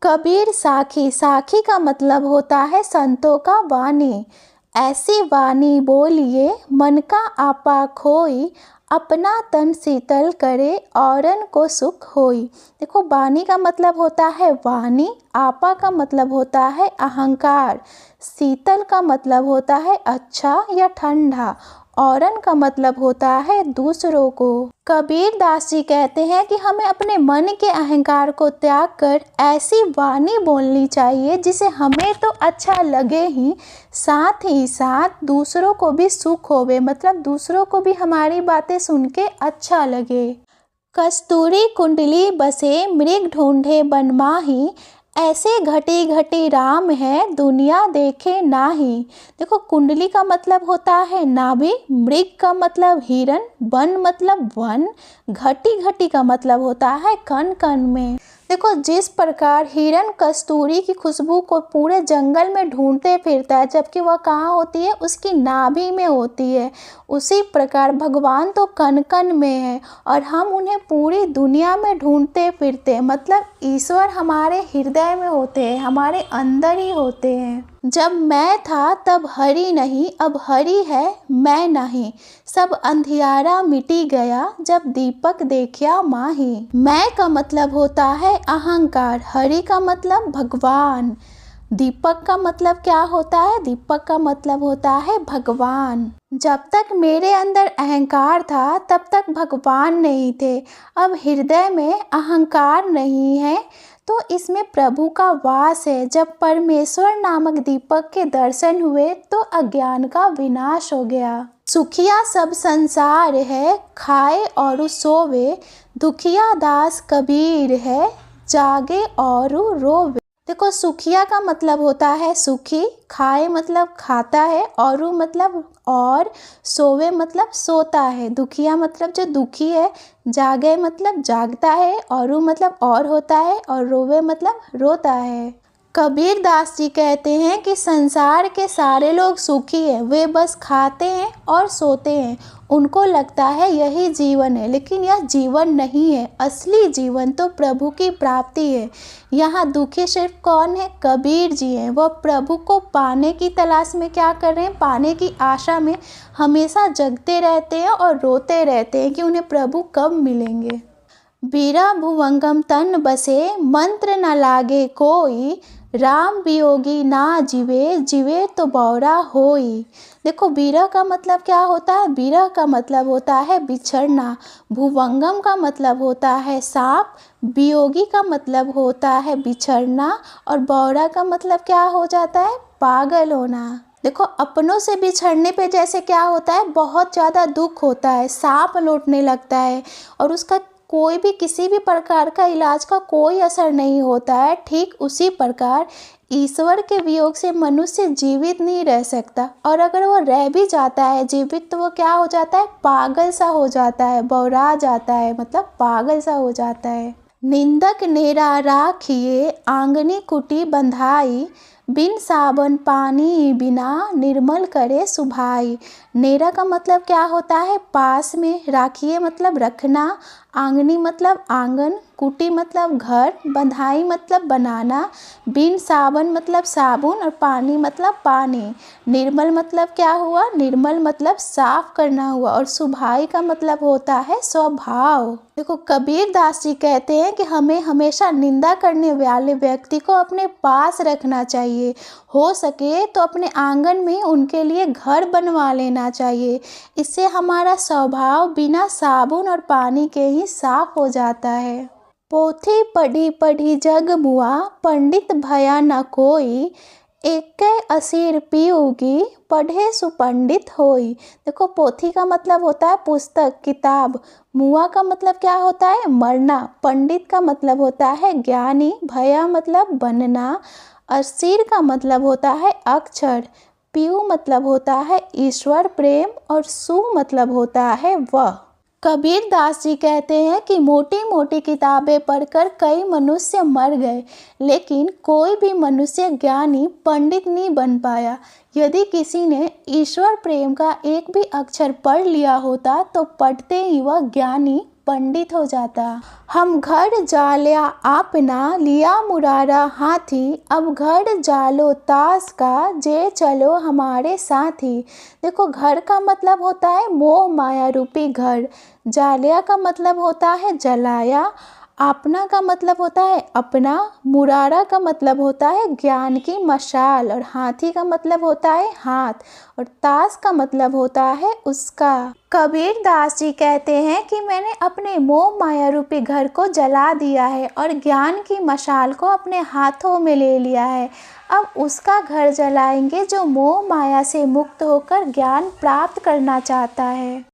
कबीर साखी, साखी का मतलब होता है संतों का वाणी। ऐसी वाणी बोलिए मन का आपा खोई, अपना तन शीतल करे औरन को सुख होई। देखो, वाणी का मतलब होता है वाणी, आपा का मतलब होता है अहंकार, शीतल का मतलब होता है अच्छा या ठंडा, औरन का मतलब होता है दूसरों को। कबीर दास जी कहते हैं कि हमें अपने मन के अहंकार को त्याग कर ऐसी वाणी बोलनी चाहिए जिसे हमें तो अच्छा लगे ही साथ दूसरों को भी सुख होवे, मतलब दूसरों को भी हमारी बातें सुन के अच्छा लगे। कस्तूरी कुंडली बसे मृग ढूंढे बन माही, ऐसे घटी घटी राम है दुनिया देखे नाही। देखो, कुंडली का मतलब होता है नाभि, मृग का मतलब हिरन, बन मतलब वन, घटी घटी का मतलब होता है कण कण में। देखो, जिस प्रकार हिरन कस्तूरी की खुशबू को पूरे जंगल में ढूंढते फिरता है, जबकि वह कहाँ होती है, उसकी नाभि में होती है, उसी प्रकार भगवान तो कण कण में है और हम उन्हें पूरी दुनिया में ढूंढते फिरते, मतलब ईश्वर हमारे हृदय में होते हैं, हमारे अंदर ही होते हैं। जब मैं था तब हरि नहीं, अब हरि है मैं नहीं, सब अंधियारा मिटी गया जब दीपक देखा माही। मैं का मतलब होता है अहंकार, हरि का मतलब भगवान, दीपक का मतलब क्या होता है, दीपक का मतलब होता है भगवान। जब तक मेरे अंदर अहंकार था तब तक भगवान नहीं थे, अब हृदय में अहंकार नहीं है तो इसमें प्रभु का वास है। जब परमेश्वर नामक दीपक के दर्शन हुए तो अज्ञान का विनाश हो गया। सुखिया सब संसार है खाए और सोवे, दुखिया दास कबीर है जागे और रोवे। देखो, सुखिया का मतलब होता है सुखी, खाए मतलब खाता है, और मतलब और, सोवे मतलब सोता है, दुखिया मतलब जो दुखी है, जागे मतलब जागता है, और मतलब और होता है, और रोवे मतलब रोता है। कबीर दास जी कहते हैं कि संसार के सारे लोग सुखी हैं, वे बस खाते हैं और सोते हैं, उनको लगता है यही जीवन है, लेकिन यह जीवन नहीं है। असली जीवन तो प्रभु की प्राप्ति है। यहाँ दुखी सिर्फ कौन है, कबीर जी हैं। वह प्रभु को पाने की तलाश में क्या कर रहे हैं, पाने की आशा में हमेशा जगते रहते हैं और रोते रहते हैं कि उन्हें प्रभु कब मिलेंगे। बीरा भुवंगम तन बसे मंत्र न लागे कोई, राम वियोगी ना जीवे जीवे तो बौरा होई। देखो, बीरा का मतलब क्या होता है, बीरा का मतलब होता है बिछड़ना, भुवंगम का मतलब होता है सांप, वियोगी का मतलब होता है बिछड़ना, और बौरा का मतलब क्या हो जाता है, पागल होना। देखो, अपनों से बिछड़ने पे जैसे क्या होता है, बहुत ज़्यादा दुख होता है, सांप लौटने लगता है और उसका कोई भी किसी भी प्रकार का इलाज का कोई असर नहीं होता है। ठीक उसी प्रकार ईश्वर के वियोग से मनुष्य जीवित नहीं रह सकता, और अगर वो रह भी जाता है जीवित तो वो क्या हो जाता है, पागल सा हो जाता है, बौरा जाता है, मतलब पागल सा हो जाता है। निंदक नेरा राखिए आंगनी कुटी बंधाई, बिन साबन पानी बिना निर्मल करे सुभाई। नेरा का मतलब क्या होता है, पास में, राखिए मतलब रखना, आंगनी मतलब आंगन, कुटी मतलब घर, बंधाई मतलब बनाना, बिन साबन मतलब साबुन, और पानी मतलब पानी। निर्मल मतलब क्या हुआ, निर्मल मतलब साफ करना हुआ, और सुभाई का मतलब होता है स्वभाव। देखो, कबीर दास जी कहते हैं कि हमें हमेशा निंदा करने वाले व्यक्ति को अपने पास रखना चाहिए, हो सके तो अपने आंगन में उनके लिए घर बनवा लेना चाहिए। इससे हमारा स्वभाव बिना साबुन और पानी के ही साफ हो जाता है। पोथी पढ़ी पढ़ी जग मुआ, पंडित भया न कोई, एक असीर पीऊगी पढ़े सुपंडित होई। देखो, पोथी का मतलब होता है पुस्तक, किताब, मुआ का मतलब क्या होता है, मरना, पंडित का मतलब होता है ज्ञानी, भया मतलब बनना, असीर का मतलब होता है अक्षर, पीयू मतलब होता है ईश्वर प्रेम, और सु मतलब होता है वह। कबीर दास जी कहते हैं कि मोटी मोटी किताबें पढ़कर कई मनुष्य मर गए, लेकिन कोई भी मनुष्य ज्ञानी पंडित नहीं बन पाया। यदि किसी ने ईश्वर प्रेम का एक भी अक्षर पढ़ लिया होता तो पढ़ते ही वह ज्ञानी पंडित हो जाता। हम घर जाल्या आपना लिया मुरारा हाथी, अब घर जालो ताश का जे चलो हमारे साथी। देखो, घर का मतलब होता है मोह माया रूपी घर, जालिया का मतलब होता है जलाया, आपना का मतलब होता है अपना, मुरारा का मतलब होता है ज्ञान की मशाल, और हाथी का मतलब होता है हाथ, और ताश का मतलब होता है उसका। कबीर दास जी कहते हैं कि मैंने अपने मोह माया रूपी घर को जला दिया है और ज्ञान की मशाल को अपने हाथों में ले लिया है। अब उसका घर जलाएंगे जो मोह माया से मुक्त होकर ज्ञान प्राप्त करना चाहता है।